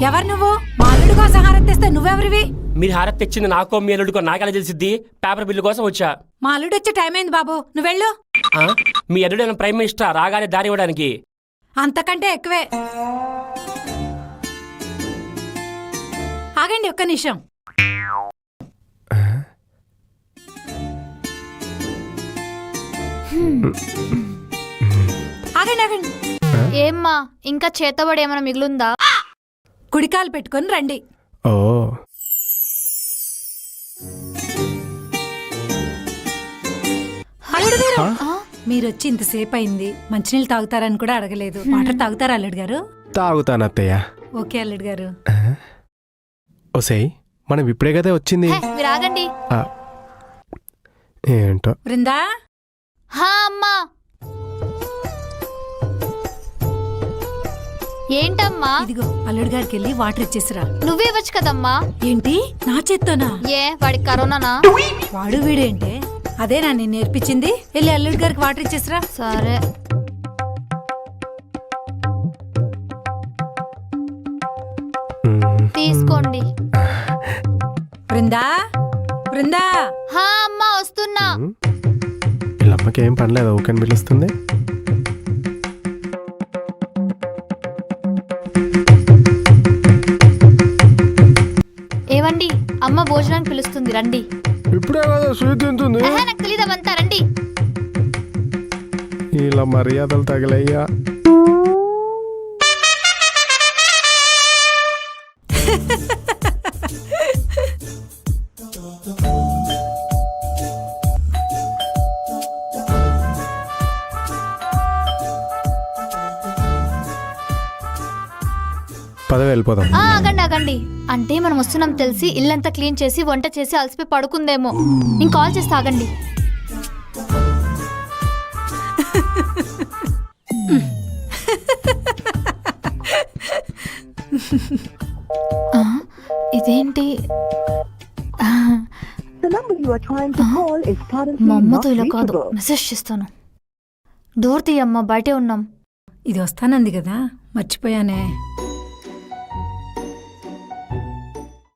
ఎవరు నువ్వు? మా అల్లుడి కోసం హారతి తెస్తే నువ్వెవరివి? మీరు హారతి తెచ్చింది నాకో మీ అల్లుడికో నాకెలా తెలిసిద్ది? పేపర్ బిల్లు కోసం వచ్చా. మా అల్లుడు వచ్చే టైం అయింది బాబు, నువ్వెళ్ళు. మీ అల్లుడైన ప్రైమ్ మినిస్టర్ రాగానే దారి ఇవ్వడానికి? అంతకంటే ఎక్కువే. ఆగండి ఒక్క నిమిషం. ఆగండి ఆగండి. ఏమ్మా ఇంకా చేతబడి ఏమైనా మిగులుందా? కుడికాలు పెట్టుకొని రండి. ఓ అల్లుడు గారు, మీరొచ్చి ఇంతసేపు అయింది, మంచినీళ్ళు తాగుతారని కూడా అడగలేదు. వాటర్ తాగుతారా అల్లుడు గారు? తాగుతానత్తయ్య. ఓకే అల్లుడు గారు. ఓసేయ్, మనం ఇప్పుడే కదా వచ్చింది. మీరు ఆగండి. ఏంటో. బృందా. హా అమ్మా. ఏంటమ్మా? ఇదిగో అల్లుడు గారికి వెళ్ళి వాటర్ ఇచ్చేసిరా. నువ్వే ఇవ్వచ్చు కదమ్మా. ఏంటి నా చేత్తోనా? ఏ వాడికి కరోనానా? వాడు వీడేంటే? అదేనా నేను నేర్పించింది? వెళ్ళి అల్లుడి గారికి వాటర్ ఇచ్చేసిరా. సరే. తీసుకోండి. బృందా బృందా. హా అమ్మా వస్తున్నా. వీళ్ళమ్మకి ఏం పనిలేదు, ఊకని పిలుస్తుంది. ఏవండి, అమ్మ భోజనానికి పిలుస్తుంది, రండి. ఇప్పుడే కదా స్వీట్ తింటుంది. నాకు తెలియదంతా, రండి. ఇలా మర్యాదలు తగిలయ్యా. పదవి వెళ్ళిపోదాం. ఆగండి ఆగండి. అంటే మనం వస్తున్నాం తెలిసి ఇల్లంతా క్లీన్ చేసి వంట చేసి అలసిపోయి పడుకుందేమో. నేను కాల్ చేసి ఆగండి. ఇదేంటి? మా అమ్మతో ఇలా కాదు, మెసేజ్ చేస్తాను. డోర్ తీయమ్మా, బయటే ఉన్నాం. ఇది వస్తానంది కదా, మర్చిపోయానే.